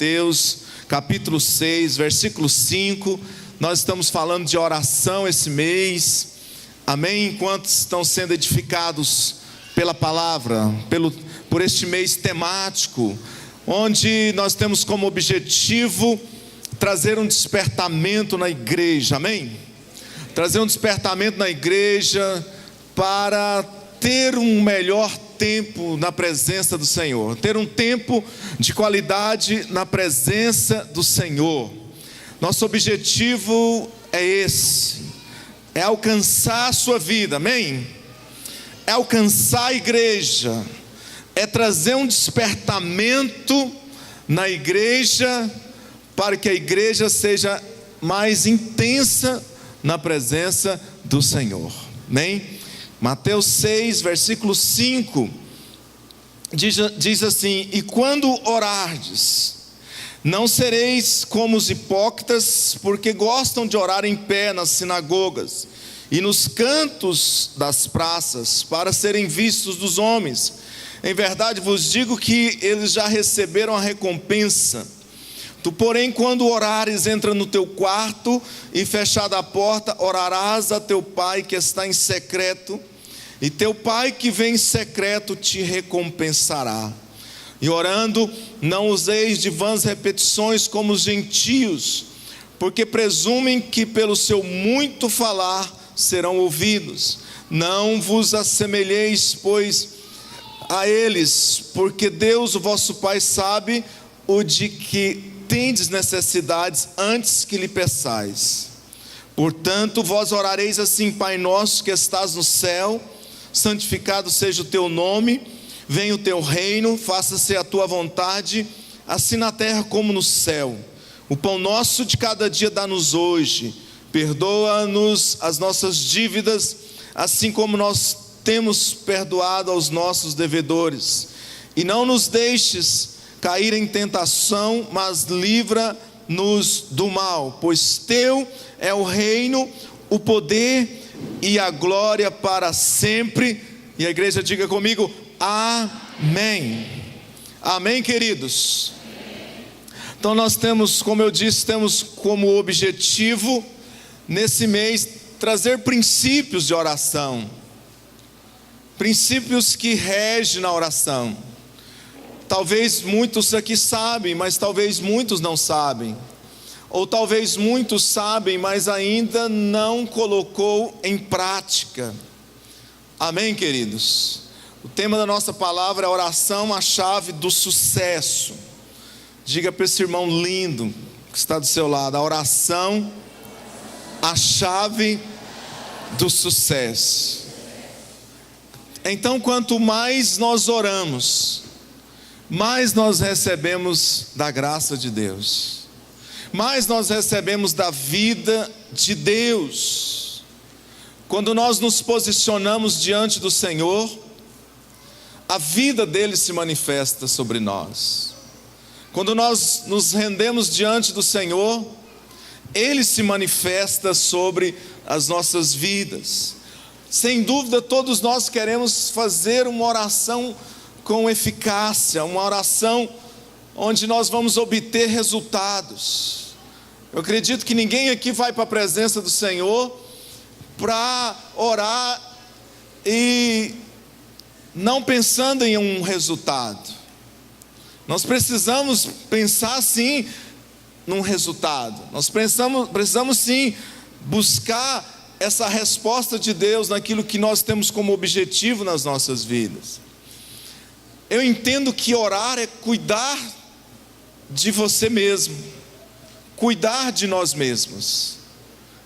Mateus, capítulo 6, versículo 5. Nós estamos falando de oração esse mês, amém? Enquanto estão sendo edificados pela palavra, por este mês temático, onde nós temos como objetivo trazer um despertamento na igreja, amém? Trazer um despertamento na igreja para ter um melhor tempo na presença do Senhor, ter um tempo de qualidade na presença do Senhor. Nosso objetivo é esse, é alcançar a sua vida, amém? É alcançar a igreja, é trazer um despertamento na igreja, para que a igreja seja mais intensa na presença do Senhor, amém? Mateus 6, versículo 5, diz assim: e quando orardes, não sereis como os hipócritas, porque gostam de orar em pé nas sinagogas e nos cantos das praças, para serem vistos dos homens. Em verdade vos digo que eles já receberam a recompensa. Tu, porém, quando orares, entra no teu quarto e, fechada a porta, orarás a teu pai que está em secreto, e teu pai que vem em secreto te recompensará. E orando, não useis de vãs repetições como os gentios, porque presumem que pelo seu muito falar serão ouvidos. Não vos assemelheis, pois, a eles, porque Deus, o vosso Pai, sabe o de que tendes necessidades antes que lhe peçais. Portanto, vós orareis assim: Pai nosso que estás no céu, santificado seja o teu nome, venha o teu reino, faça-se a tua vontade, assim na terra como no céu. O pão nosso de cada dia dá-nos hoje, perdoa-nos as nossas dívidas, assim como nós temos perdoado aos nossos devedores, e não nos deixes cair em tentação, mas livra-nos do mal, pois teu é o reino, o poder e a glória para sempre. E a igreja diga comigo: amém. Amém, queridos? Então nós temos, como eu disse, temos como objetivo nesse mês trazer princípios de oração, princípios que regem na oração. Talvez muitos aqui sabem, mas talvez muitos não sabem. Ou talvez muitos sabem, mas ainda não colocou em prática. Amém, queridos? O tema da nossa palavra é oração, a chave do sucesso. Diga para esse irmão lindo que está do seu lado: a oração, a chave do sucesso. Então, quanto mais nós oramos, mais nós recebemos da graça de Deus, mais nós recebemos da vida de Deus. Quando nós nos posicionamos diante do Senhor, a vida dele se manifesta sobre nós. Quando nós nos rendemos diante do Senhor, ele se manifesta sobre as nossas vidas. Sem dúvida, todos nós queremos fazer uma oração com eficácia, uma oração onde nós vamos obter resultados. Eu acredito que ninguém aqui vai para a presença do Senhor para orar e não pensando em um resultado. Nós precisamos pensar sim num resultado. Nós precisamos sim buscar essa resposta de Deus naquilo que nós temos como objetivo nas nossas vidas. Eu entendo que orar é cuidar de você mesmo, cuidar de nós mesmos.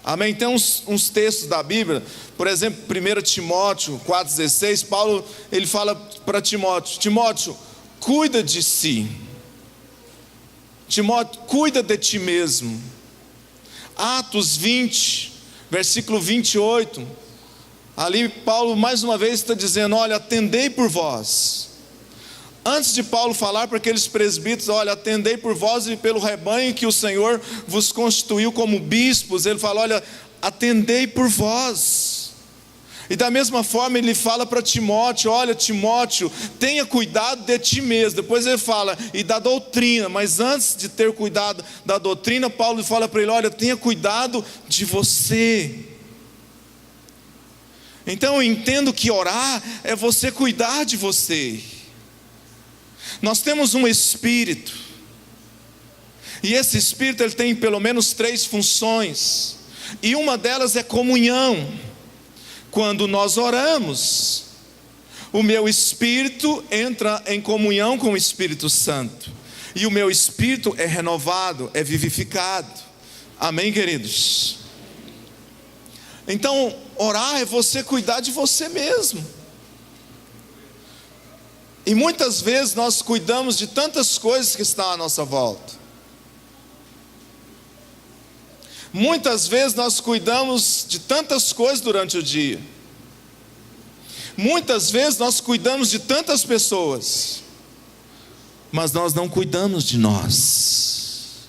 Amém? Tem uns textos da Bíblia, por exemplo, 1 Timóteo 4,16, Paulo ele fala para Timóteo: Timóteo, cuida de si. Timóteo, cuida de ti mesmo. Atos 20, versículo 28, ali Paulo mais uma vez está dizendo: olha, atendei por vós. Antes de Paulo falar para aqueles presbíteros: olha, atendei por vós e pelo rebanho que o Senhor vos constituiu como bispos, ele fala: olha, atendei por vós. E da mesma forma ele fala para Timóteo: olha, Timóteo, tenha cuidado de ti mesmo. Depois ele fala, e da doutrina. Mas antes de ter cuidado da doutrina, Paulo fala para ele: olha, tenha cuidado de você. Então eu entendo que orar é você cuidar de você. Nós temos um Espírito, e esse Espírito ele tem pelo menos 3 funções, e uma delas é comunhão. Quando nós oramos, o meu espírito entra em comunhão com o Espírito Santo, e o meu espírito é renovado, é vivificado. Amém, queridos? Então, orar é você cuidar de você mesmo. E muitas vezes nós cuidamos de tantas coisas que estão à nossa volta. Muitas vezes nós cuidamos de tantas coisas durante o dia. Muitas vezes nós cuidamos de tantas pessoas, mas nós não cuidamos de nós.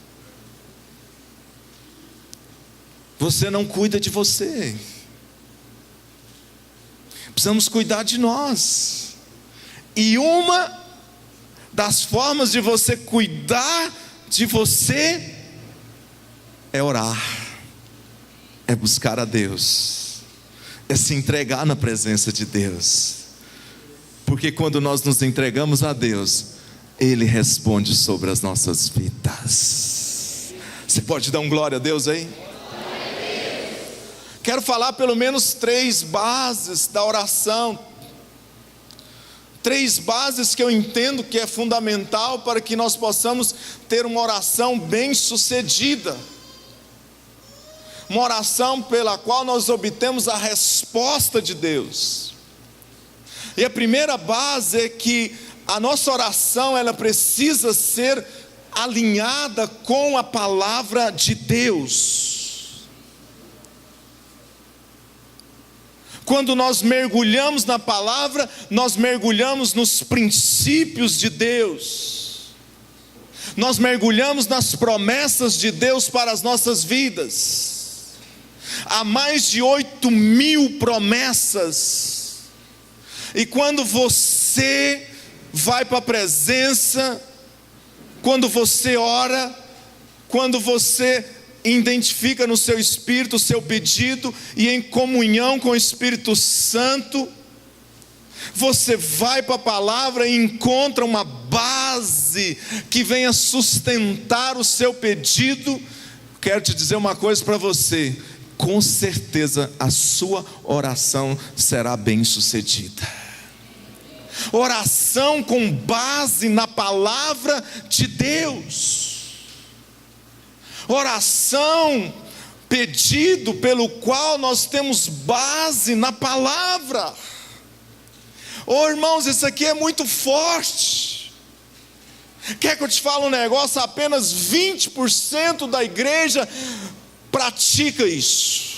Você não cuida de você. Precisamos cuidar de nós. E uma das formas de você cuidar de você é orar, é buscar a Deus, é se entregar na presença de Deus. Porque quando nós nos entregamos a Deus, Ele responde sobre as nossas vidas. Você pode dar um glória a Deus aí? Quero falar pelo menos 3 bases da oração. 3 bases que eu entendo que é fundamental para que nós possamos ter uma oração bem sucedida. Uma oração pela qual nós obtemos a resposta de Deus. E a primeira base é que a nossa oração ela precisa ser alinhada com a palavra de Deus. Quando nós mergulhamos na palavra, nós mergulhamos nos princípios de Deus. Nós mergulhamos nas promessas de Deus para as nossas vidas. Há mais de 8.000 promessas. E quando você vai para a presença, quando você ora, quando você identifica no seu espírito o seu pedido, e em comunhão com o Espírito Santo, você vai para a palavra e encontra uma base que venha sustentar o seu pedido. Quero te dizer uma coisa para você: com certeza a sua oração será bem sucedida. Oração com base na palavra de Deus. Oração, pedido pelo qual nós temos base na palavra. Oh irmãos, isso aqui é muito forte. Quer que eu te fale um negócio? Apenas 20% da igreja pratica isso.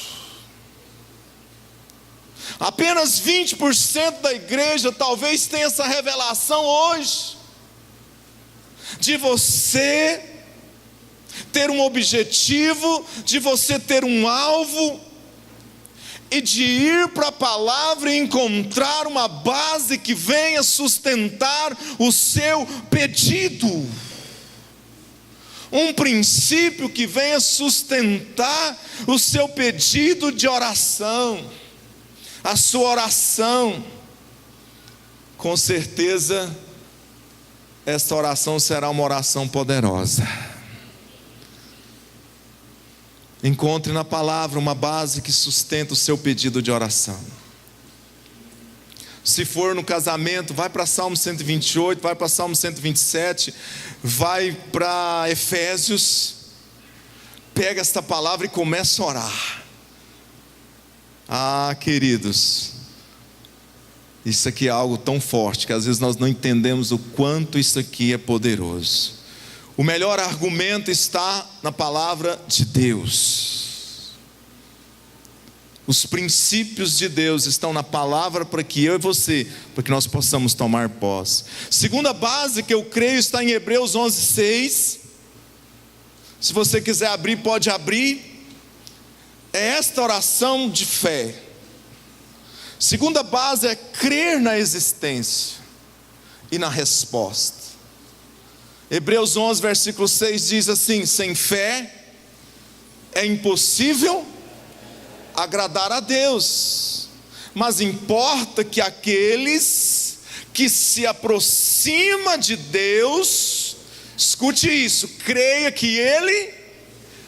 Apenas 20% da igreja talvez tenha essa revelação hoje, de você ter um objetivo, de você ter um alvo, e de ir para a palavra e encontrar uma base que venha sustentar o seu pedido. Um princípio que venha sustentar o seu pedido de oração, a sua oração. Com certeza, esta oração será uma oração poderosa. Encontre na palavra uma base que sustenta o seu pedido de oração. Se for no casamento, vai para Salmo 128, vai para Salmo 127, vai para Efésios, pega esta palavra e começa a orar. Ah, queridos, isso aqui é algo tão forte que às vezes nós não entendemos o quanto isso aqui é poderoso. O melhor argumento está na palavra de Deus. Os princípios de Deus estão na palavra para que eu e você, para que nós possamos tomar posse. Segunda base que eu creio está em Hebreus 11:6. Se você quiser abrir, pode abrir. É esta oração de fé. Segunda base é crer na existência e na resposta. Hebreus 11, versículo 6 diz assim: sem fé é impossível agradar a Deus, mas importa que aqueles que se aproximam de Deus, escute isso, creia que Ele,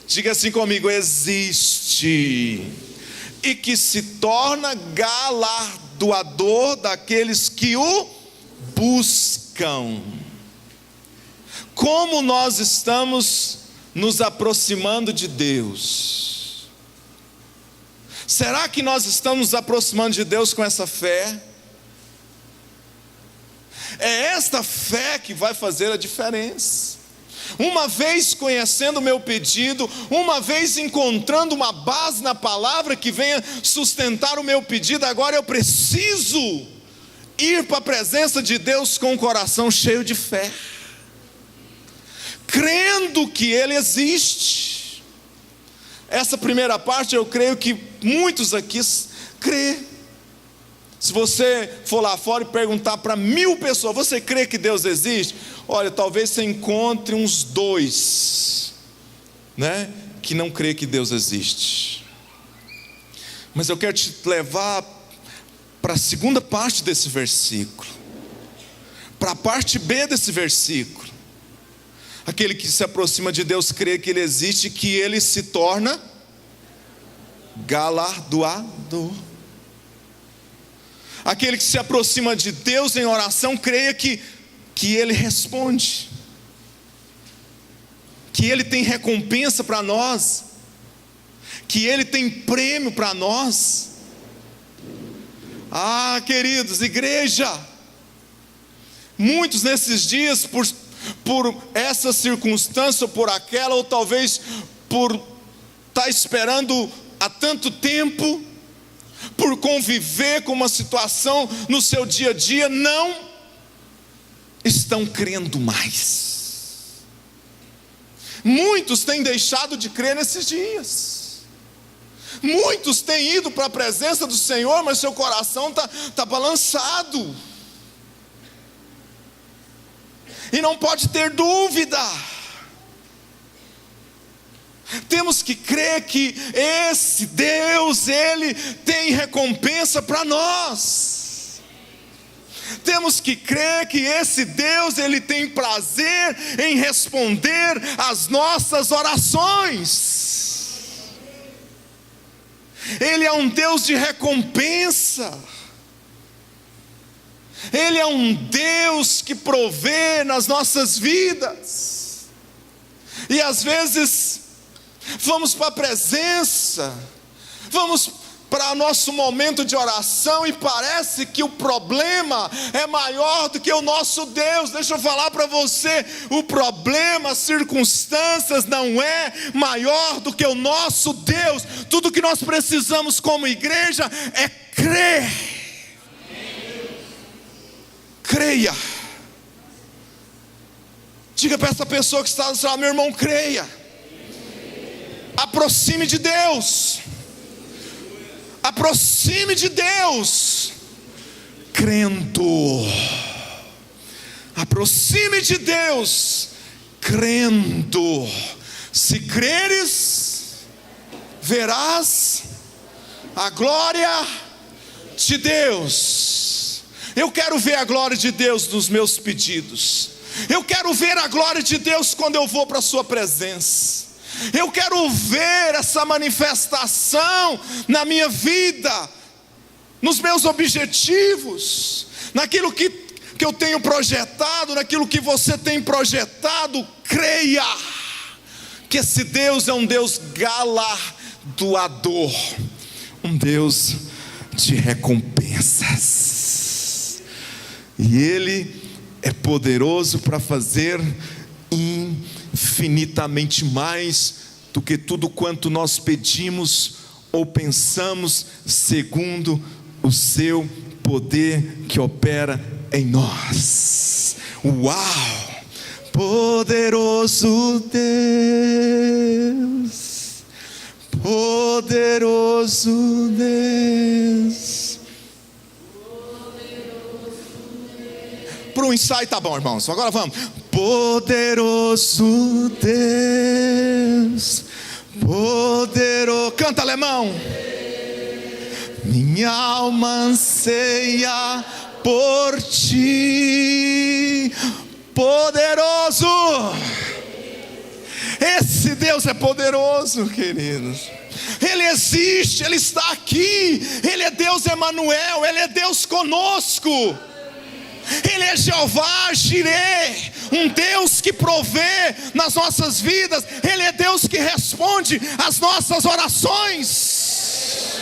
diga assim comigo, existe, e que se torna galardoador daqueles que o buscam. Como nós estamos nos aproximando de Deus? Será que nós estamos nos aproximando de Deus com essa fé? É esta fé que vai fazer a diferença. Uma vez conhecendo o meu pedido, uma vez encontrando uma base na palavra que venha sustentar o meu pedido, agora eu preciso ir para a presença de Deus com o coração cheio de fé, crendo que Ele existe. Essa primeira parte eu creio que muitos aqui crê. Se você for lá fora e perguntar para 1000 pessoas, você crê que Deus existe? Olha, talvez você encontre uns 2, né, que não crê que Deus existe. Mas eu quero te levar para a segunda parte desse versículo, para a parte B desse versículo. Aquele que se aproxima de Deus crê que Ele existe e que Ele se torna galardoador. Aquele que se aproxima de Deus em oração creia que Ele responde, que Ele tem recompensa para nós, que Ele tem prêmio para nós. Ah, queridos, igreja, muitos nesses dias, por essa circunstância ou por aquela, ou talvez por estar esperando há tanto tempo, por conviver com uma situação no seu dia a dia, não estão crendo mais. Muitos têm deixado de crer nesses dias. Muitos têm ido para a presença do Senhor, mas seu coração está balançado. E não pode ter dúvida. Temos que crer que esse Deus, Ele tem recompensa para nós. Temos que crer que esse Deus, Ele tem prazer em responder às nossas orações. Ele é um Deus de recompensa. Ele é um Deus que provê nas nossas vidas. E às vezes vamos para a presença, vamos para o nosso momento de oração e parece que o problema é maior do que o nosso Deus. Deixa eu falar para você, o problema, as circunstâncias não é maior do que o nosso Deus. Tudo que nós precisamos como igreja é crer. Creia. Diga para essa pessoa que está do seu lado, meu irmão, creia. Aproxime de Deus. Aproxime de Deus, crendo. Aproxime de Deus, crendo. Se creres, verás a glória de Deus. Eu quero ver a glória de Deus nos meus pedidos. Eu quero ver a glória de Deus quando eu vou para a sua presença. Eu quero ver essa manifestação na minha vida, nos meus objetivos, naquilo que eu tenho projetado, naquilo que você tem projetado. Creia que esse Deus é um Deus galardoador, um Deus de recompensas, e Ele é poderoso para fazer infinitamente mais do que tudo quanto nós pedimos ou pensamos, segundo o seu poder que opera em nós. Uau! Poderoso Deus, poderoso Deus, no ensaio, tá bom, irmãos, agora vamos. Poderoso Deus, poderoso, canta alemão. Minha alma anseia por ti, poderoso. Esse Deus é poderoso, queridos. Ele existe, Ele está aqui. Ele é Deus Emanuel, Ele é Deus conosco. Ele é Jeová Jireh, um Deus que provê nas nossas vidas. Ele é Deus que responde às nossas orações.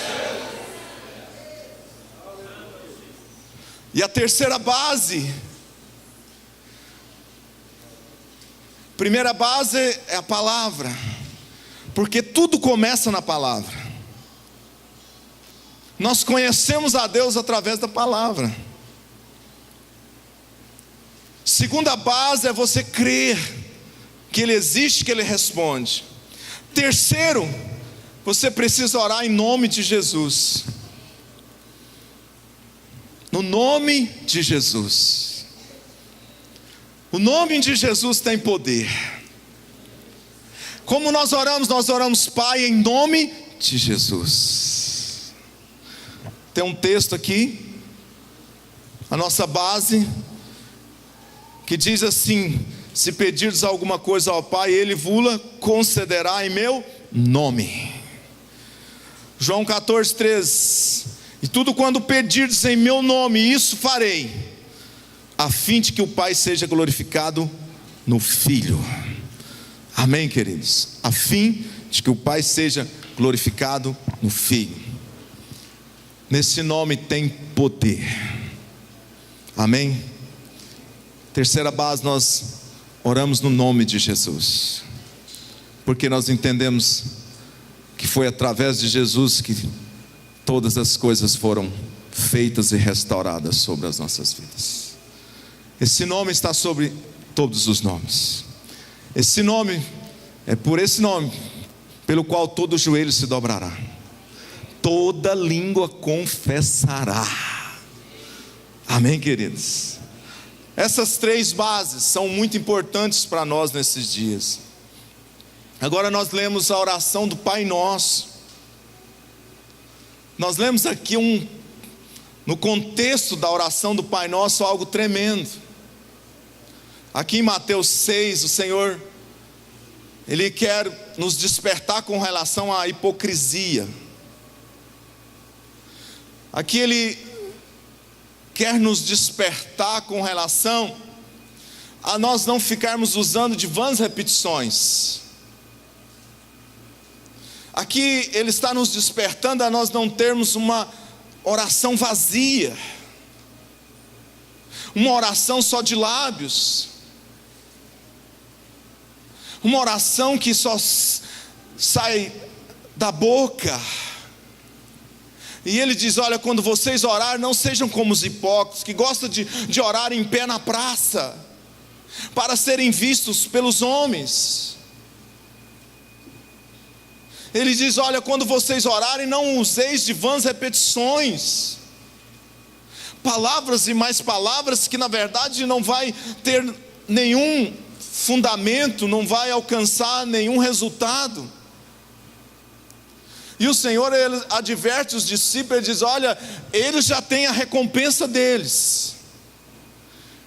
E a terceira base, primeira base é a palavra, porque tudo começa na palavra. Nós conhecemos a Deus através da palavra. Segunda base é você crer que Ele existe, que Ele responde. Terceiro, você precisa orar em nome de Jesus. No nome de Jesus. O nome de Jesus tem poder. Como nós oramos, Pai, em nome de Jesus. Tem um texto aqui, a nossa base, que diz assim: se pedirdes alguma coisa ao Pai, Ele vula concederá em meu nome. João 14:3. E tudo quando pedirdes em meu nome, isso farei, a fim de que o Pai seja glorificado no Filho. Amém, queridos? A fim de que o Pai seja glorificado no Filho. Nesse nome tem poder. Amém? Terceira base, nós oramos no nome de Jesus, porque nós entendemos que foi através de Jesus que todas as coisas foram feitas e restauradas sobre as nossas vidas. Esse nome está sobre todos os nomes. Esse nome, é por esse nome pelo qual todo joelho se dobrará, toda língua confessará. Amém, queridos? Essas três bases são muito importantes para nós nesses dias. Agora nós lemos a oração do Pai Nosso. Nós lemos aqui no contexto da oração do Pai Nosso, algo tremendo. Aqui em Mateus 6, o Senhor, Ele quer nos despertar com relação à hipocrisia. Aqui Ele quer nos despertar com relação a nós não ficarmos usando de vãs repetições. Aqui Ele está nos despertando a nós não termos uma oração vazia, uma oração só de lábios, uma oração que só sai da boca. E Ele diz: olha, quando vocês orarem, não sejam como os hipócritas, que gostam de orar em pé na praça, para serem vistos pelos homens. Ele diz: olha, quando vocês orarem, não useis de vãs repetições, palavras e mais palavras, que na verdade não vai ter nenhum fundamento, não vai alcançar nenhum resultado. E o Senhor, Ele adverte os discípulos, Ele diz: olha, eles já têm a recompensa deles.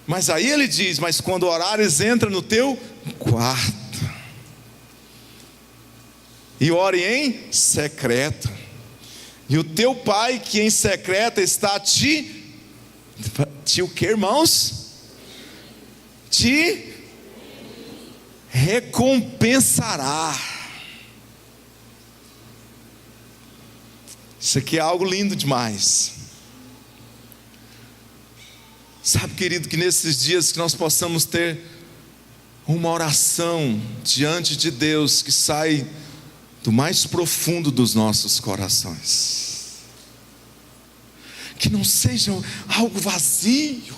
Mas aí Ele diz: mas quando orares, entra no teu quarto e ore em secreto, e o teu Pai que em secreto está a te o que, irmãos? Te recompensará. Isso aqui é algo lindo demais. Sabe, querido, que nesses dias que nós possamos ter uma oração diante de Deus que sai do mais profundo dos nossos corações, que não seja algo vazio.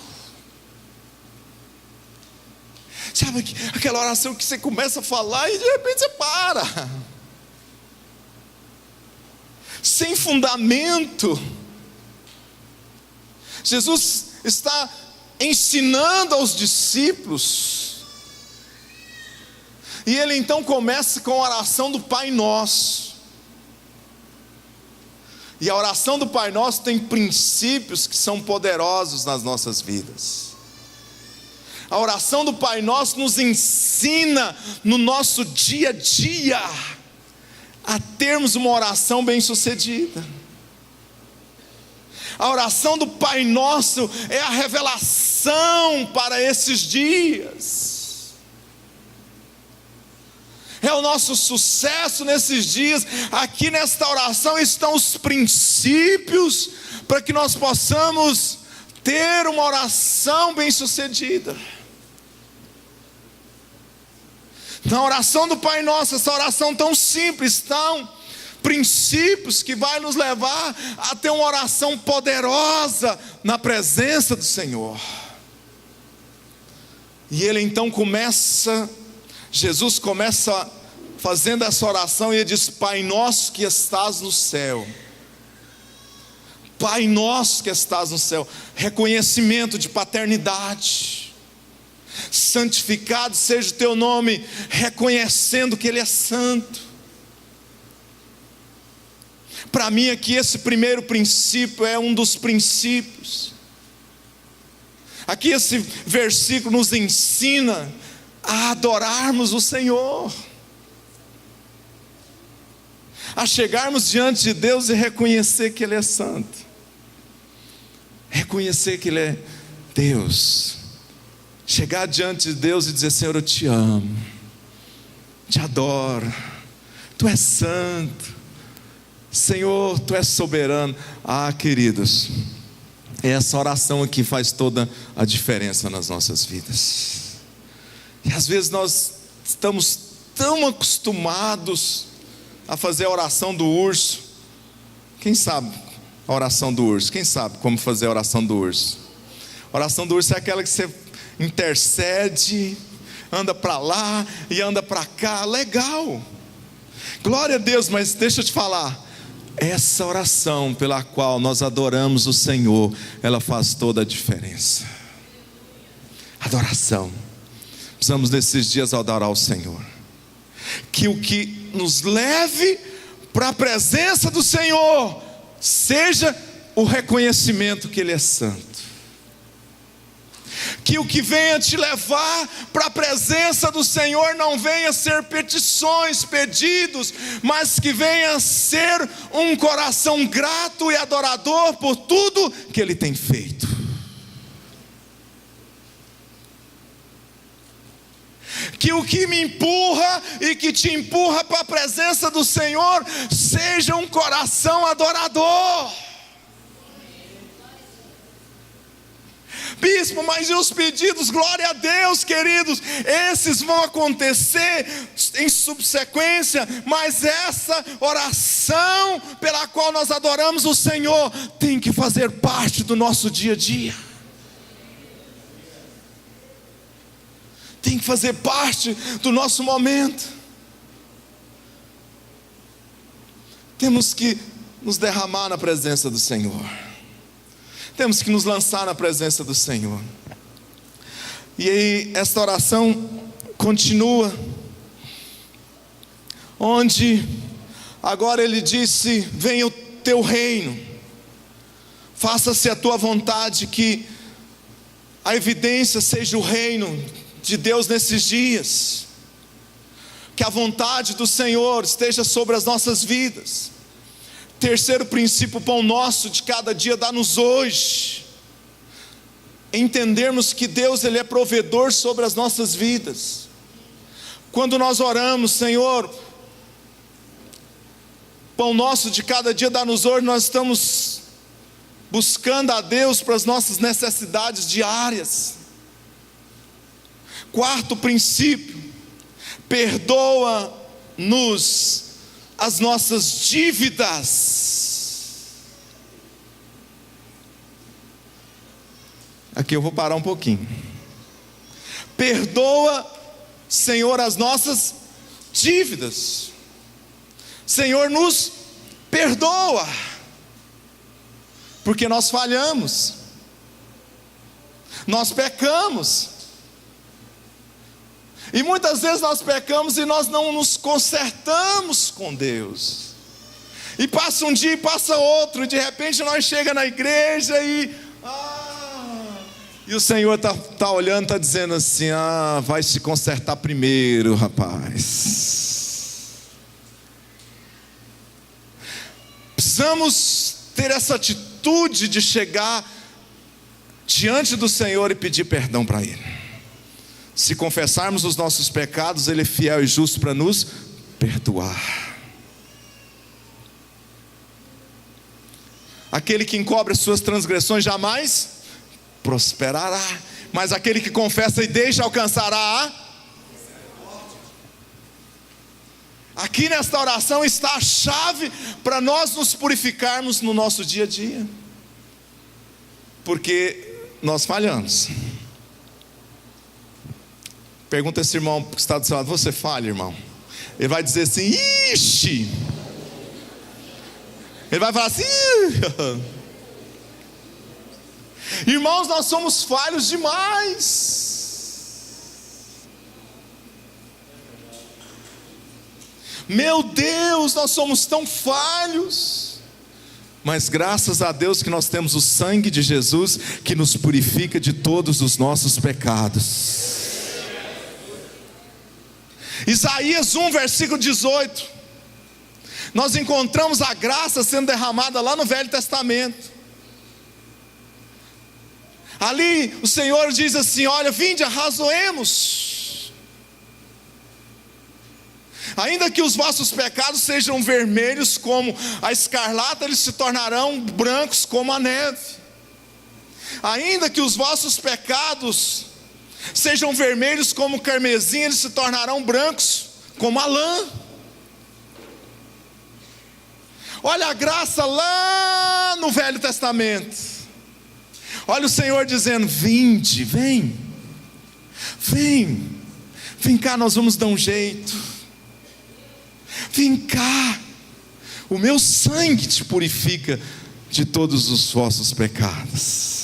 Sabe, aquela oração que você começa a falar e de repente você para, sem fundamento. Jesus está ensinando aos discípulos. E ele então começa com a oração do Pai Nosso. E a oração do Pai Nosso tem princípios que são poderosos nas nossas vidas. A oração do Pai Nosso nos ensina no nosso dia a dia a termos uma oração bem-sucedida. A oração do Pai Nosso é a revelação para esses dias. É o nosso sucesso nesses dias. Aqui nesta oração estão os princípios para que nós possamos ter uma oração bem-sucedida. Na oração do Pai Nosso, essa oração tão simples, estão princípios que vai nos levar a ter uma oração poderosa na presença do Senhor. E ele então Jesus começa fazendo essa oração e ele diz: Pai Nosso que estás no céu. Pai Nosso que estás no céu. Reconhecimento de paternidade. Santificado seja o teu nome, reconhecendo que Ele é santo. Para mim aqui esse primeiro princípio é um dos princípios. Aqui esse versículo nos ensina a adorarmos o Senhor, a chegarmos diante de Deus e reconhecer que Ele é santo, reconhecer que Ele é Deus. Chegar diante de Deus e dizer: Senhor, eu te amo, te adoro, Tu és santo, Senhor, Tu és soberano. Queridos, essa oração aqui faz toda a diferença nas nossas vidas. E às vezes nós estamos tão acostumados a fazer a oração do urso. Quem sabe a oração do urso? Quem sabe como fazer a oração do urso? A oração do urso é aquela que você intercede, anda para lá e anda para cá. Legal, glória a Deus. Mas deixa eu te falar, essa oração pela qual nós adoramos o Senhor, ela faz toda a diferença. Adoração. Precisamos nesses dias adorar o Senhor. Que o que nos leve para a presença do Senhor seja o reconhecimento que Ele é santo. Que o que venha te levar para a presença do Senhor não venha ser petições, pedidos, mas que venha ser um coração grato e adorador por tudo que Ele tem feito. Que o que me empurra e que te empurra para a presença do Senhor seja um coração adorador. Bispo, mas e os pedidos? Glória a Deus, queridos, esses vão acontecer em subsequência, mas essa oração pela qual nós adoramos o Senhor tem que fazer parte do nosso dia a dia. Tem que fazer parte do nosso momento. Temos que nos derramar na presença do Senhor. Temos que nos lançar na presença do Senhor. E aí esta oração continua, onde agora ele disse: venha o teu reino, faça-se a tua vontade. Que a evidência seja o reino de Deus nesses dias. Que a vontade do Senhor esteja sobre as nossas vidas. Terceiro princípio: pão nosso de cada dia dá-nos hoje. Entendermos que Deus, Ele é provedor sobre as nossas vidas. Quando nós oramos: Senhor, pão nosso de cada dia dá-nos hoje, nós estamos buscando a Deus para as nossas necessidades diárias. Quarto princípio: perdoa-nos as nossas dívidas. Aqui eu vou parar um pouquinho. Perdoa, Senhor, as nossas dívidas. Senhor, nos perdoa, porque nós falhamos. Nós pecamos. E muitas vezes nós pecamos e nós não nos consertamos com Deus. E passa um dia e passa outro, e de repente nós chegamos na igreja e o Senhor está olhando, está dizendo assim: vai se consertar primeiro, rapaz. Precisamos ter essa atitude de chegar diante do Senhor e pedir perdão para Ele. Se confessarmos os nossos pecados, Ele é fiel e justo para nos perdoar. Aquele que encobre as suas transgressões jamais prosperará, mas aquele que confessa e deixa alcançará. Aqui nesta oração está a chave para nós nos purificarmos no nosso dia a dia, porque nós falhamos. Pergunta esse irmão que está do seu lado: você falha, irmão? Ele vai dizer assim: ixi. Ele vai falar assim: irmãos, nós somos falhos demais. Meu Deus, nós somos tão falhos. Mas graças a Deus que nós temos o sangue de Jesus, que nos purifica de todos os nossos pecados. Isaías 1, versículo 18. Nós encontramos a graça sendo derramada lá no Velho Testamento. Ali o Senhor diz assim: olha, vinde, arrazoemos. Ainda que os vossos pecados sejam vermelhos como a escarlata, eles se tornarão brancos como a neve. Ainda que os vossos pecados sejam vermelhos como o carmesim, eles se tornarão brancos como a lã. Olha a graça lá no Velho Testamento. Olha o Senhor dizendo: vinde, vem cá, nós vamos dar um jeito. Vem cá, o meu sangue te purifica de todos os vossos pecados.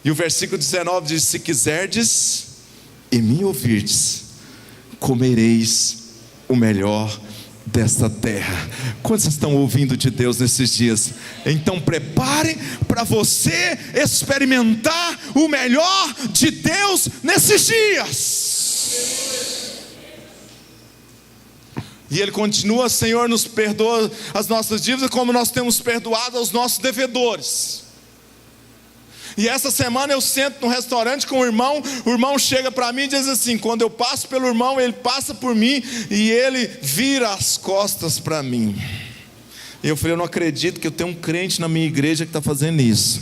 E o versículo 19 diz: se quiserdes e me ouvirdes, comereis o melhor desta terra. Quantos estão ouvindo de Deus nesses dias? Então prepare para você experimentar o melhor de Deus nesses dias. E ele continua: Senhor, nos perdoa as nossas dívidas como nós temos perdoado aos nossos devedores. E essa semana eu sento no restaurante com o irmão chega para mim e diz assim: quando eu passo pelo irmão, ele passa por mim e ele vira as costas para mim. E eu falei: eu não acredito que eu tenho um crente na minha igreja que está fazendo isso.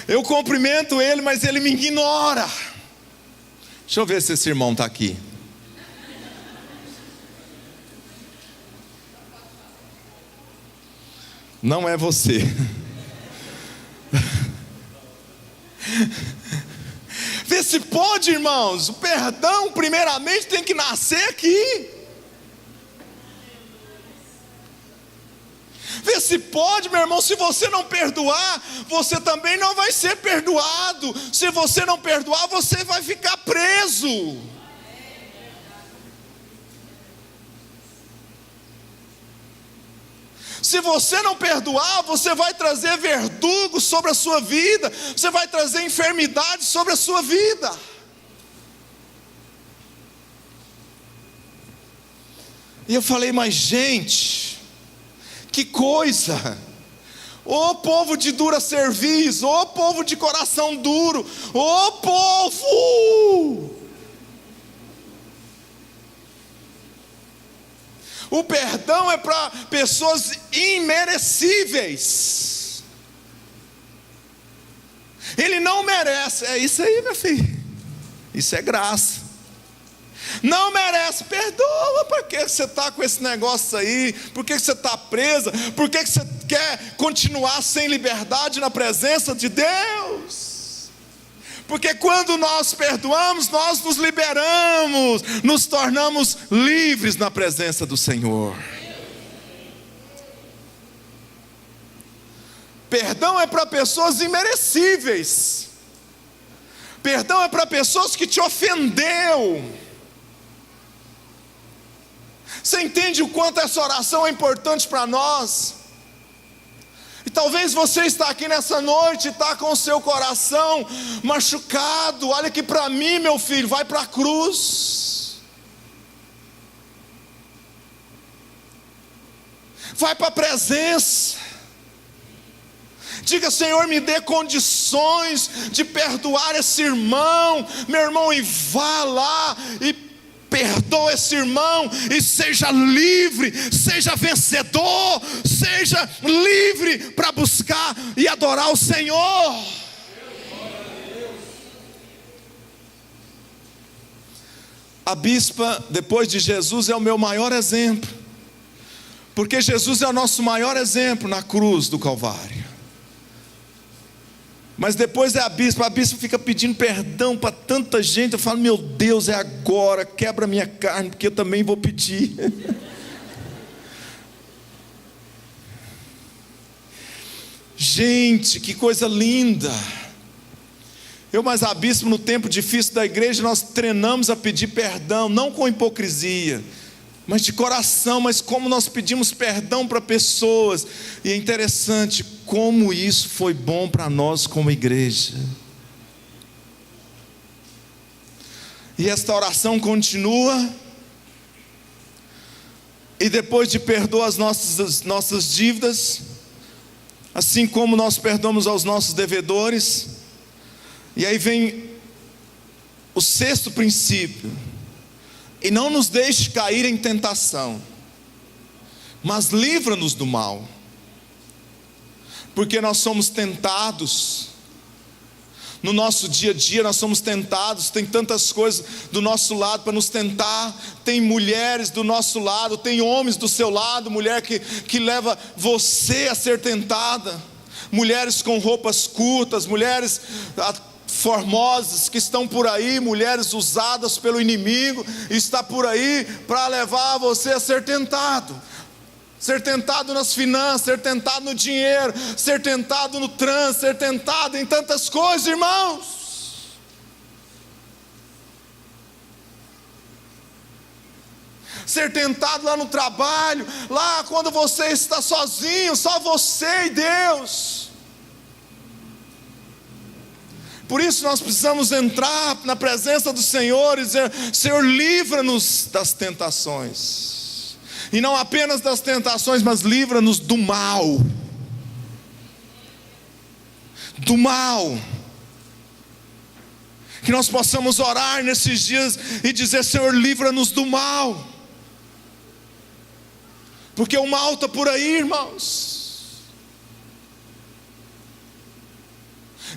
Eu cumprimento ele, mas ele me ignora. Deixa eu ver se esse irmão está aqui. Não é você. Vê se pode, irmãos. O perdão primeiramente tem que nascer aqui. Vê se pode, meu irmão. Se você não perdoar, você também não vai ser perdoado. Se você não perdoar, você vai ficar preso. Se você não perdoar, você vai trazer verdugo sobre a sua vida. Você vai trazer enfermidade sobre a sua vida. E eu falei: mas gente, que coisa! Ô povo de dura cerviz, ô povo de coração duro, ô povo! O perdão é para pessoas imerecíveis. Ele não merece. É isso aí, meu filho. Isso é graça. Não merece. Perdoa. Por que você está com esse negócio aí? Por que você está presa? Por que você quer continuar sem liberdade na presença de Deus? Porque quando nós perdoamos, nós nos liberamos, nos tornamos livres na presença do Senhor. Perdão é para pessoas imerecíveis. Perdão é para pessoas que te ofendeu. Você entende o quanto essa oração é importante para nós? E talvez você está aqui nessa noite, está com o seu coração machucado. Olha aqui para mim, meu filho, vai para a cruz. Vai para a presença. Diga: Senhor, me dê condições de perdoar esse irmão, meu irmão, e vá lá e perdoa esse irmão, e seja livre, seja vencedor, seja livre para buscar e adorar o Senhor. A bispa, depois de Jesus, é o meu maior exemplo, porque Jesus é o nosso maior exemplo na cruz do Calvário. Mas depois é a bispa fica pedindo perdão para tanta gente. Eu falo: meu Deus, é agora, quebra minha carne, porque eu também vou pedir. Gente, que coisa linda. Eu mais a bispa, no tempo difícil da igreja, nós treinamos a pedir perdão, não com hipocrisia, mas de coração. Mas como nós pedimos perdão para pessoas, e é interessante como isso foi bom para nós como igreja. E esta oração continua, e depois de perdoar as nossas dívidas, assim como nós perdoamos aos nossos devedores, e aí vem o sexto princípio: e não nos deixe cair em tentação, mas livra-nos do mal. Porque nós somos tentados, no nosso dia a dia nós somos tentados, tem tantas coisas do nosso lado para nos tentar, tem mulheres do nosso lado, tem homens do seu lado, mulher que leva você a ser tentada, mulheres com roupas curtas, mulheres formosas que estão por aí, mulheres usadas pelo inimigo, está por aí para levar você a ser tentado. Ser tentado nas finanças, ser tentado no dinheiro, ser tentado no trânsito, ser tentado em tantas coisas, irmãos. Ser tentado lá no trabalho, lá quando você está sozinho, só você e Deus. Por isso nós precisamos entrar na presença do Senhor e dizer: Senhor, livra-nos das tentações. E não apenas das tentações, mas livra-nos do mal. Do mal. Que nós possamos orar nesses dias e dizer: Senhor, livra-nos do mal. Porque o mal está por aí, irmãos.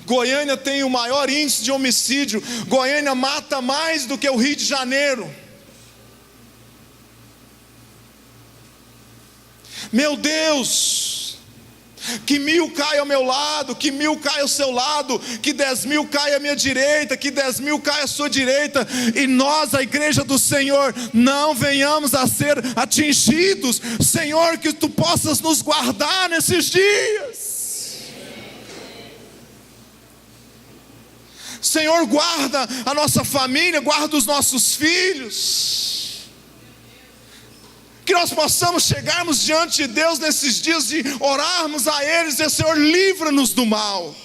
Goiânia tem o maior índice de homicídio. Goiânia mata mais do que o Rio de Janeiro. Meu Deus, que 1000 caia ao meu lado, que 1000 caia ao seu lado, que 10.000 caia à minha direita, que 10.000 caia à sua direita, e nós, a igreja do Senhor, não venhamos a ser atingidos. Senhor, que Tu possas nos guardar nesses dias. Senhor, guarda a nossa família, guarda os nossos filhos. Que nós possamos chegarmos diante de Deus nesses dias e orarmos a Ele e dizer: Senhor, livra-nos do mal.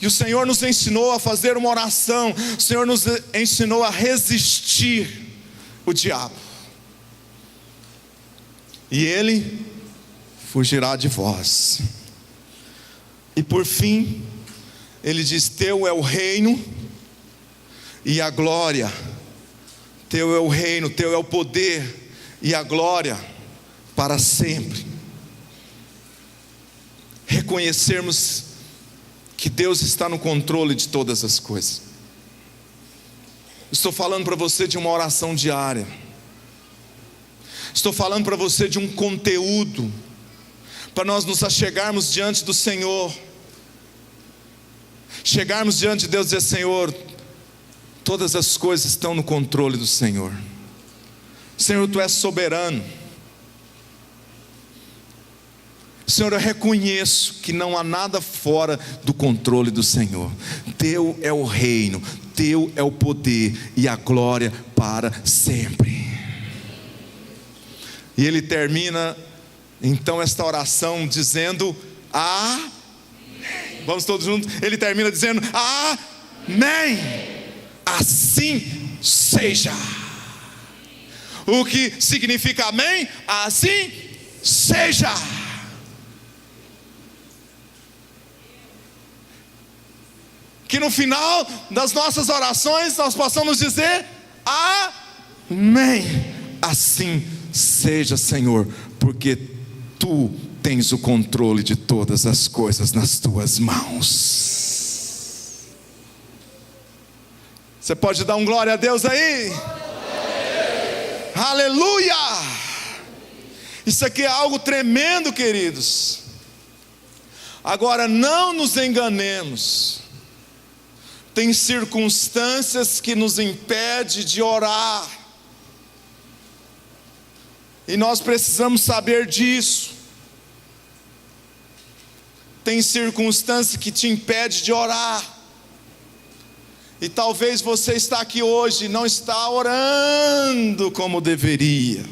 E o Senhor nos ensinou a fazer uma oração. O Senhor nos ensinou a resistir o diabo, e ele fugirá de vós. E por fim, ele diz: Teu é o reino e a glória. Teu é o reino, Teu é o poder e a glória para sempre. Reconhecermos que Deus está no controle de todas as coisas. Estou falando para você de uma oração diária. Estou falando para você de um conteúdo, para nós nos achegarmos diante do Senhor. Chegarmos diante de Deus e dizer: Senhor, todas as coisas estão no controle do Senhor. Senhor, Tu és soberano. Senhor, eu reconheço que não há nada fora do controle do Senhor. Teu é o reino, Teu é o poder e a glória para sempre. E ele termina então esta oração dizendo amém. Vamos todos juntos? Ele termina dizendo amém. Assim seja. O que significa amém? Assim seja. Que no final das nossas orações nós possamos dizer amém. Assim seja, Senhor, porque Tu tens o controle de todas as coisas nas Tuas mãos. Você pode dar um glória a Deus aí? Aleluia! Isso aqui é algo tremendo, queridos. Agora, não nos enganemos. Tem circunstâncias que nos impedem de orar, e nós precisamos saber disso. Tem circunstâncias que te impedem de orar, e talvez você está aqui hoje e não está orando como deveria.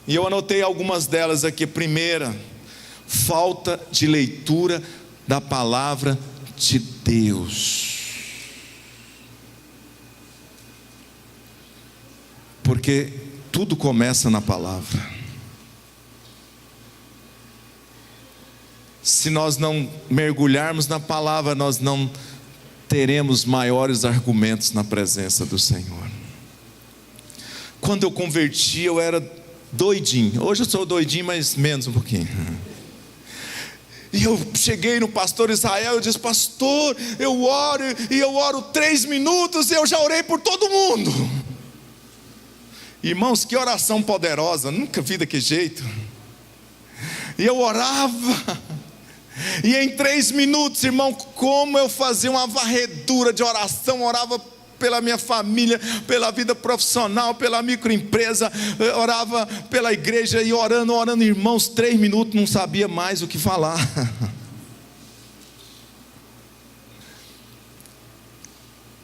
E eu anotei algumas delas aqui. Primeira, falta de leitura da palavra de Deus. Porque tudo começa na palavra. Se nós não mergulharmos na palavra, nós não teremos maiores argumentos na presença do Senhor. Quando eu converti, eu era doidinho. Hoje eu sou doidinho, mas menos um pouquinho. E eu cheguei no pastor Israel, eu disse: pastor, eu oro, e eu oro 3 minutos, e eu já orei por todo mundo. Irmãos, que oração poderosa, nunca vi daquele jeito. E eu orava, e em 3 minutos, irmão, como eu fazia uma varredura de oração, orava pela minha família, pela vida profissional, pela microempresa, orava pela igreja, e orando, irmãos, 3 minutos, não sabia mais o que falar.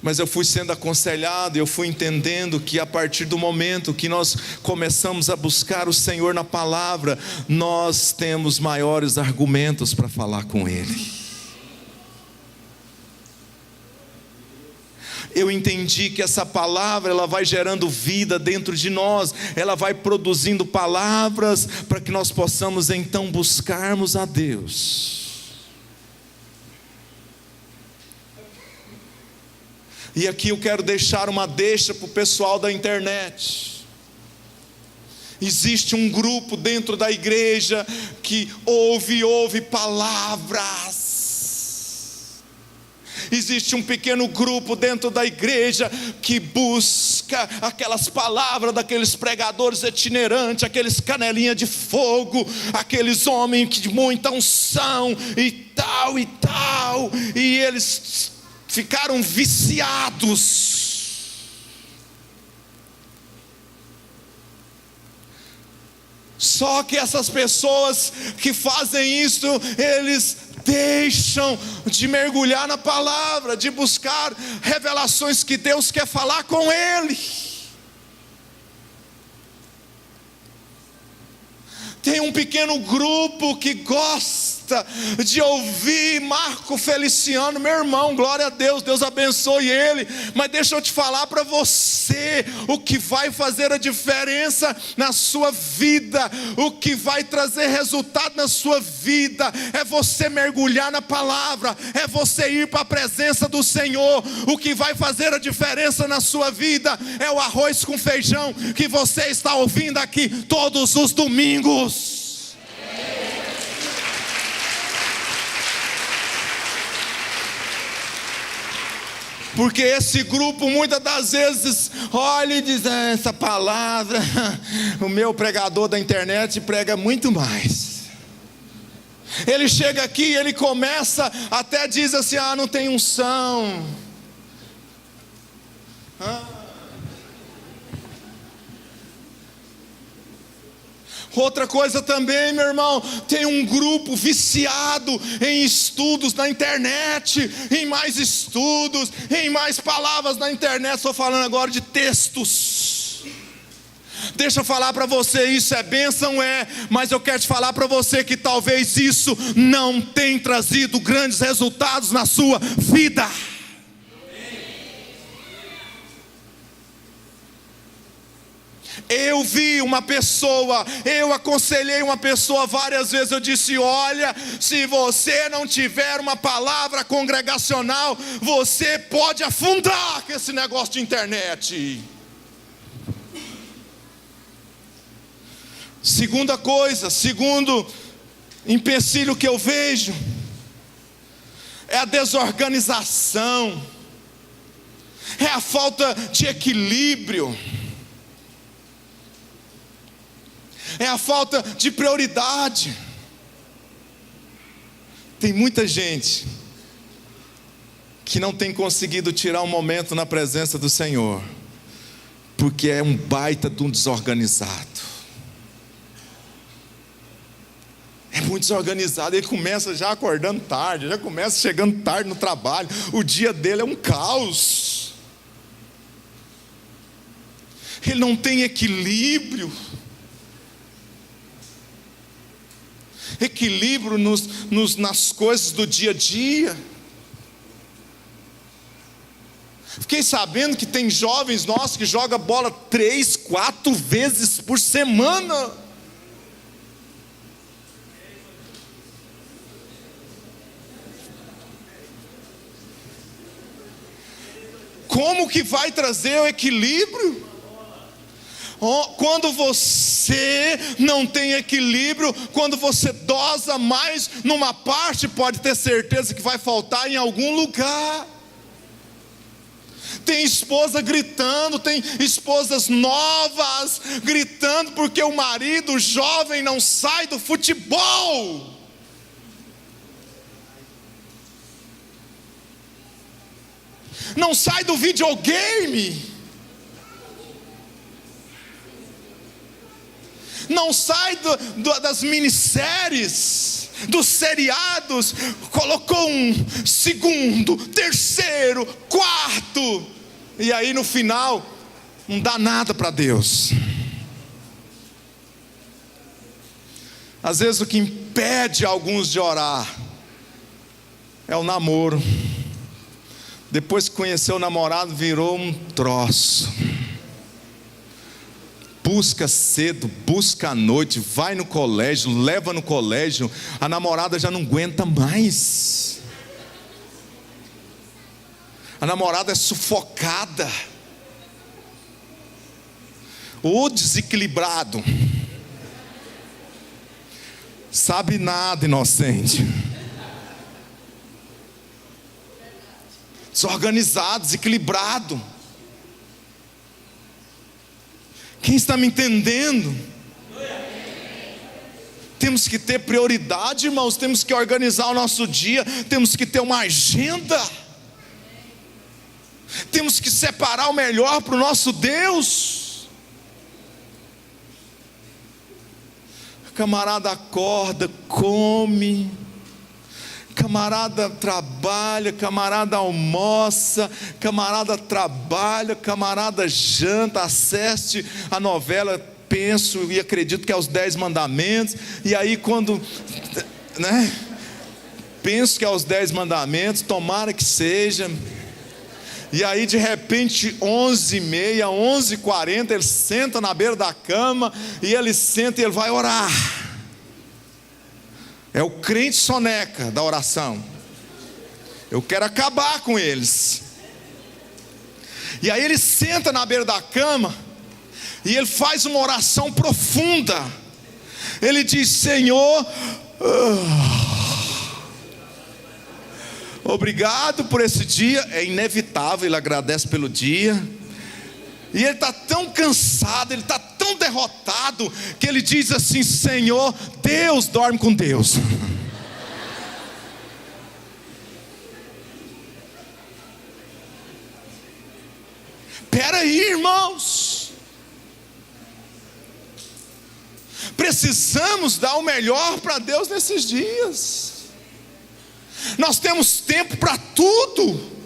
Mas eu fui sendo aconselhado, eu fui entendendo que a partir do momento que nós começamos a buscar o Senhor na palavra, nós temos maiores argumentos para falar com Ele. Eu entendi que essa palavra, ela vai gerando vida dentro de nós, ela vai produzindo palavras para que nós possamos então buscarmos a Deus. E aqui eu quero deixar uma deixa para o pessoal da internet. Existe um grupo dentro da igreja que ouve palavras. Existe um pequeno grupo dentro da igreja que busca aquelas palavras daqueles pregadores itinerantes, aqueles canelinha de fogo, aqueles homens de muita unção e tal, e eles ficaram viciados. Só que essas pessoas que fazem isso, eles deixam de mergulhar na palavra, de buscar revelações que Deus quer falar com ele. Tem um pequeno grupo que gosta de ouvir Marco Feliciano, meu irmão, glória a Deus, Deus abençoe ele. Mas deixa eu te falar para você, o que vai fazer a diferença na sua vida, o que vai trazer resultado na sua vida, é você mergulhar na palavra, é você ir para a presença do Senhor. O que vai fazer a diferença na sua vida é o arroz com feijão que você está ouvindo aqui todos os domingos. Porque esse grupo muitas das vezes olha e diz: essa palavra, o meu pregador da internet prega muito mais. Ele chega aqui e ele começa, até diz assim: não tem unção. Outra coisa também, meu irmão, tem um grupo viciado em estudos na internet, em mais estudos, em mais palavras na internet. Estou falando agora de textos. Deixa eu falar para você, isso é bênção, mas eu quero te falar para você que talvez isso não tenha trazido grandes resultados na sua vida. Eu vi uma pessoa, eu aconselhei uma pessoa várias vezes, eu disse: olha, se você não tiver uma palavra congregacional, você pode afundar com esse negócio de internet. Segunda coisa, segundo empecilho que eu vejo, é a desorganização, é a falta de equilíbrio, é a falta de prioridade. Tem muita gente que não tem conseguido tirar um momento na presença do Senhor, porque é um baita de um desorganizado. É muito desorganizado, ele começa já acordando tarde, já começa chegando tarde no trabalho, o dia dele é um caos. Ele não tem equilíbrio. Equilíbrio nas coisas do dia a dia. Fiquei sabendo que tem jovens nossos que jogam bola 3, 4 vezes por semana. Como que vai trazer o equilíbrio? Quando você não tem equilíbrio, quando você dosa mais numa parte, pode ter certeza que vai faltar em algum lugar. Tem esposa gritando, tem esposas novas gritando porque o marido jovem não sai do futebol. Não sai do videogame. Não sai das minisséries, dos seriados. Colocou um segundo, terceiro, quarto, e aí no final não dá nada para Deus. Às vezes o que impede alguns de orar é o namoro. Depois que conheceu o namorado, virou um troço. Busca cedo, busca à noite, vai no colégio, leva no colégio, a namorada já não aguenta mais. A namorada é sufocada. O desequilibrado, sabe nada, inocente. Desorganizado, desequilibrado. Quem está me entendendo? Temos que ter prioridade, irmãos. Temos que organizar o nosso dia. Temos que ter uma agenda. Temos que separar o melhor para o nosso Deus. Camarada acorda, come. Camarada trabalha, camarada almoça, camarada trabalha, camarada janta, assiste a novela, penso e acredito que é os 10 mandamentos, e aí quando, penso que é os 10 mandamentos, tomara que seja, e aí de repente 11h30, 11h40, ele senta na beira da cama, e ele senta e ele vai orar. É o crente soneca da oração. Eu quero acabar com eles. E aí ele senta na beira da cama e ele faz uma oração profunda. Ele diz: Senhor, obrigado por esse dia. É inevitável, ele agradece pelo dia. E ele está tão cansado, ele está tão derrotado, que ele diz assim: Senhor, Deus, dorme com Deus. Espera aí, irmãos. precisamos dar o melhor para Deus nesses dias. Nós temos tempo para tudo,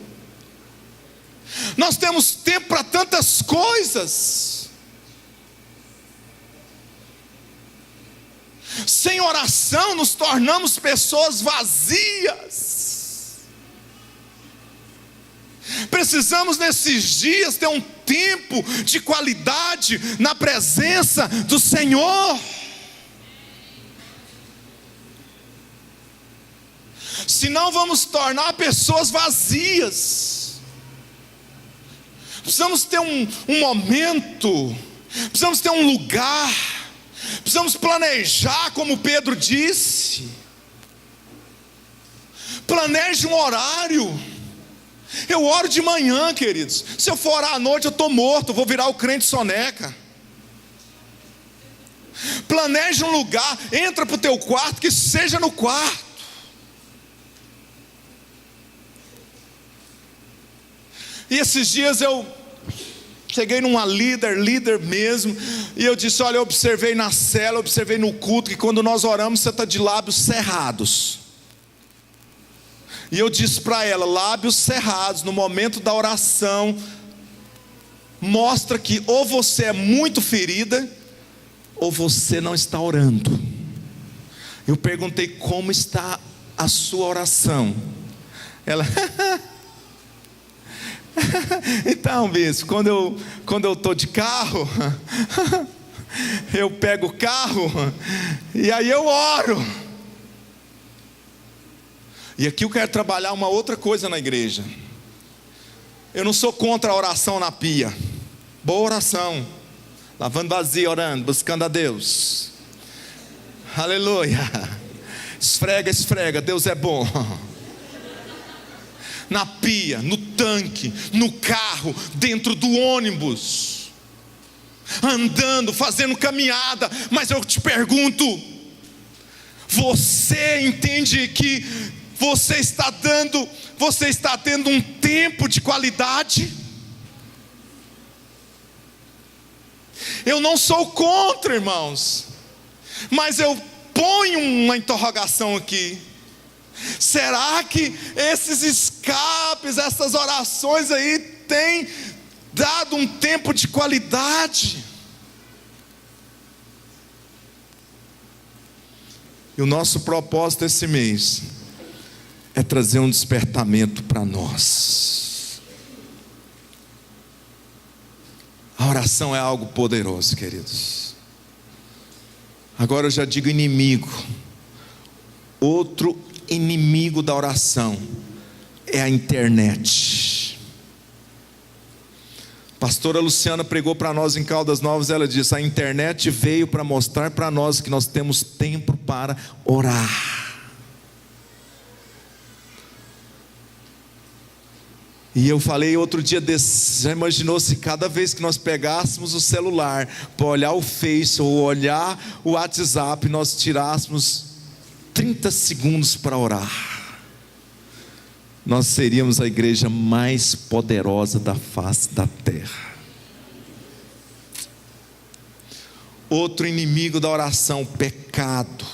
nós temos tempo para tantas coisas. Sem oração nos tornamos pessoas vazias. Precisamos nesses dias ter um tempo de qualidade na presença do Senhor. Senão vamos tornar pessoas vazias. Precisamos ter um momento, precisamos ter um lugar, precisamos planejar, como Pedro disse. Planeje um horário. Eu oro de manhã, queridos. Se eu for orar à noite, eu estou morto, vou virar o crente soneca. Planeje um lugar, entra para o teu quarto, que seja no quarto. E esses dias eu cheguei numa líder mesmo, e eu disse: olha, eu observei na cela, observei no culto, que quando nós oramos, você está de lábios cerrados. E eu disse para ela: lábios cerrados no momento da oração mostra que ou você é muito ferida, ou você não está orando. Eu perguntei: como está a sua oração? Ela então, bispo, quando eu estou de carro, eu pego o carro e aí eu oro. E aqui eu quero trabalhar uma outra coisa na igreja. Eu não sou contra a oração na pia. Boa oração, lavando vazio, orando, buscando a Deus. Aleluia. Esfrega, Deus é bom. Na pia, no tanque, no carro, dentro do ônibus, andando, fazendo caminhada. Mas eu te pergunto: você entende que você está tendo um tempo de qualidade? Eu não sou contra, irmãos, mas eu ponho uma interrogação aqui. Será que esses escapes, essas orações aí, têm dado um tempo de qualidade? E o nosso propósito esse mês é trazer um despertamento para nós. A oração é algo poderoso, queridos. Agora eu já digo inimigo. Outro inimigo da oração é a internet. Pastora Luciana pregou para nós em Caldas Novas. Ela disse: a internet veio para mostrar para nós que nós temos tempo para orar. E eu falei outro dia desse: já imaginou se cada vez que nós pegássemos o celular para olhar o Face ou olhar o WhatsApp, nós tirássemos 30 segundos para orar? Nós seríamos a igreja mais poderosa da face da terra. Outro inimigo da oração: o pecado.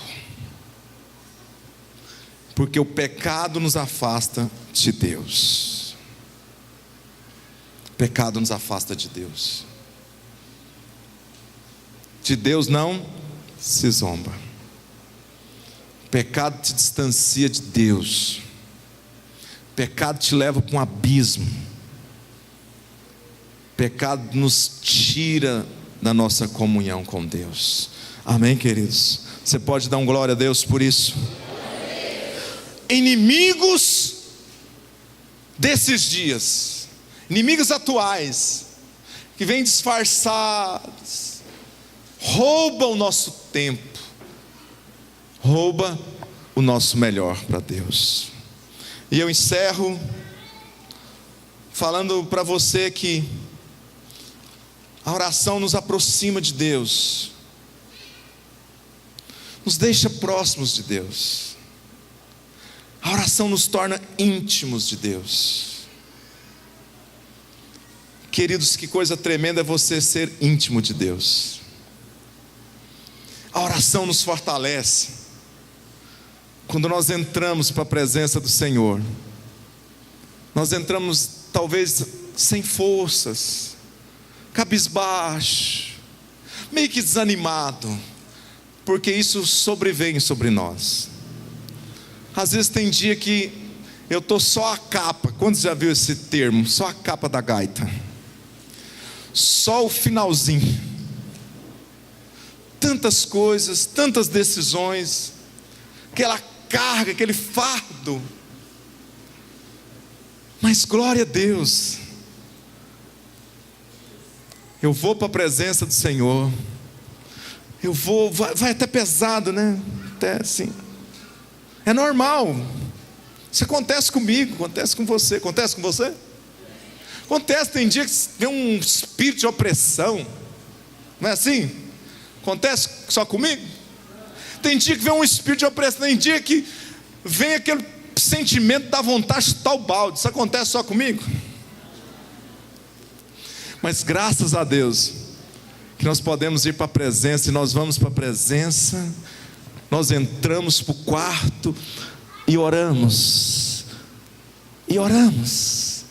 Porque o pecado nos afasta de Deus. O pecado nos afasta de Deus. De Deus não se zomba. Pecado te distancia de Deus. Pecado te leva para um abismo. Pecado nos tira da nossa comunhão com Deus. Amém, queridos? Você pode dar um glória a Deus por isso? Amém. Inimigos desses dias, inimigos atuais, que vêm disfarçados, roubam o nosso tempo, rouba o nosso melhor para Deus. E eu encerro falando para você que a oração nos aproxima de Deus, nos deixa próximos de Deus. A oração nos torna íntimos de Deus. Queridos, que coisa tremenda é você ser íntimo de Deus. A oração oração nos fortalece. Quando nós entramos para a presença do Senhor, nós entramos talvez sem forças, cabisbaixo, meio que desanimado, porque isso sobrevém sobre nós. Às vezes tem dia que eu estou só a capa. Quantos já viu esse termo? Só a capa da gaita, só o finalzinho. Tantas coisas, tantas decisões, aquela carga, aquele fardo. Mas glória a Deus, eu vou para a presença do Senhor. Eu vou, vai até pesado, né? Até assim. É normal. Isso acontece comigo, acontece com você. Acontece com você? Acontece, tem dia que vem um espírito de opressão. Não é assim? Acontece só comigo? Tem dia que vem um espírito de opressão. Tem dia que vem aquele sentimento da vontade de chutar o balde. Isso acontece só comigo? Mas graças a Deus que nós podemos ir para a presença. E nós vamos para a presença. Nós entramos para o quarto e oramos. E oramos.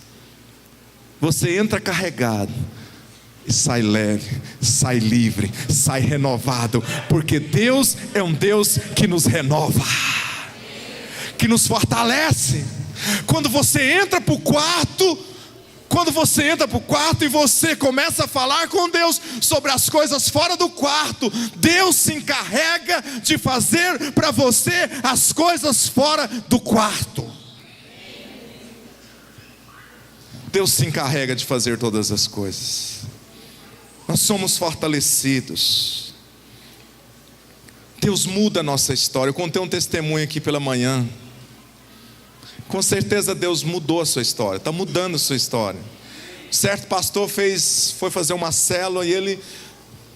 Você entra carregado e sai leve, sai livre, sai renovado, porque Deus é um Deus que nos renova, que nos fortalece. Quando você entra para o quarto, e você começa a falar com Deus sobre as coisas fora do quarto, Deus se encarrega de fazer para você as coisas fora do quarto. Deus se encarrega de fazer todas as coisas. Nós somos fortalecidos. Deus muda a nossa história. Eu contei um testemunho aqui pela manhã. Com certeza Deus mudou a sua história. Está mudando a sua história. Certo pastor foi fazer uma célula e ele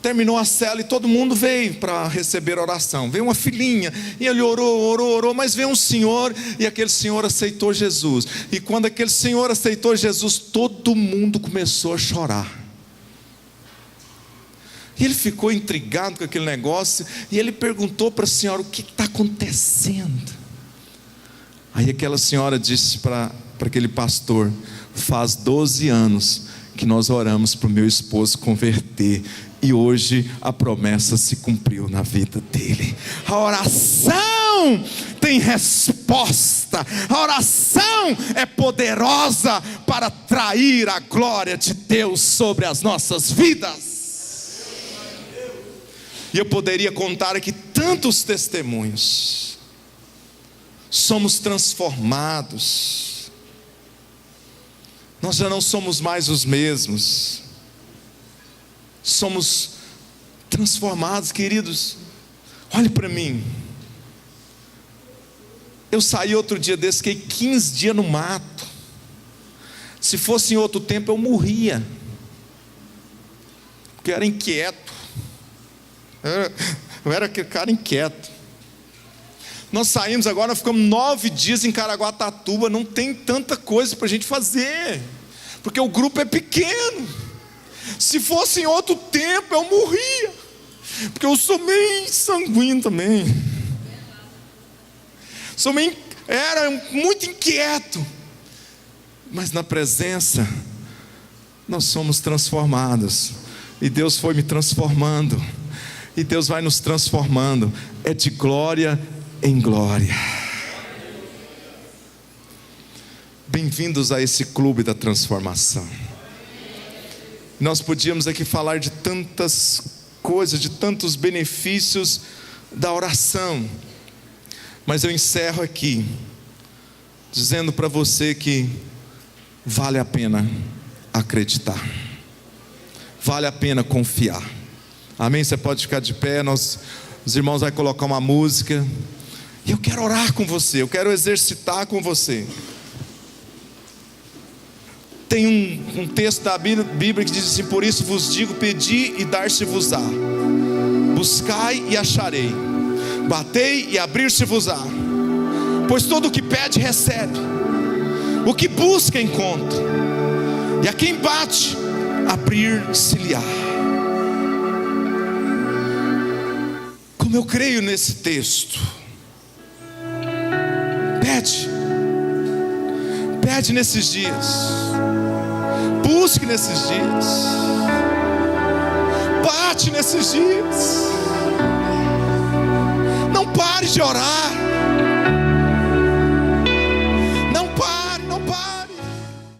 terminou a célula e todo mundo veio para receber a oração. Veio uma filhinha e ele orou, mas veio um senhor e aquele senhor aceitou Jesus. E quando aquele senhor aceitou Jesus, todo mundo começou a chorar. E ele ficou intrigado com aquele negócio e ele perguntou para a senhora: o que está acontecendo? Aí aquela senhora disse para aquele pastor: faz 12 anos que nós oramos para o meu esposo converter, e hoje a promessa se cumpriu na vida dele. A oração tem resposta. A oração é poderosa para atrair a glória de Deus sobre as nossas vidas. E eu poderia contar aqui tantos testemunhos. Somos transformados. Nós já não somos mais os mesmos. Somos transformados, queridos. Olhe para mim. Eu saí outro dia desse, fiquei 15 dias no mato. Se fosse em outro tempo eu morria, porque eu era inquieto. Eu era aquele cara inquieto. Nós saímos agora, nós ficamos 9 dias em Caraguatatuba. Não tem tanta coisa para a gente fazer, porque o grupo é pequeno. Se fosse em outro tempo eu morria, porque eu sou meio sanguíneo também. Era muito inquieto. Mas na presença nós somos transformados. E Deus foi me transformando. E Deus vai nos transformando. É de glória em glória. Bem-vindos a esse clube da transformação. Nós podíamos aqui falar de tantas coisas, de tantos benefícios da oração, mas eu encerro aqui dizendo para você que vale a pena acreditar, vale a pena confiar. Amém? Você pode ficar de pé, os irmãos vão colocar uma música, e eu quero orar com você, eu quero exercitar com você. Tem um texto da Bíblia que diz assim: por isso vos digo, pedi e dar-se-vos-á, buscai e acharei, batei e abrir-se-vos-á. Pois todo o que pede recebe, o que busca encontra, e a quem bate abrir-se-lhe-á. Como eu creio nesse texto. Pede nesses dias. Busque nesses dias. Bate nesses dias. Não pare de orar.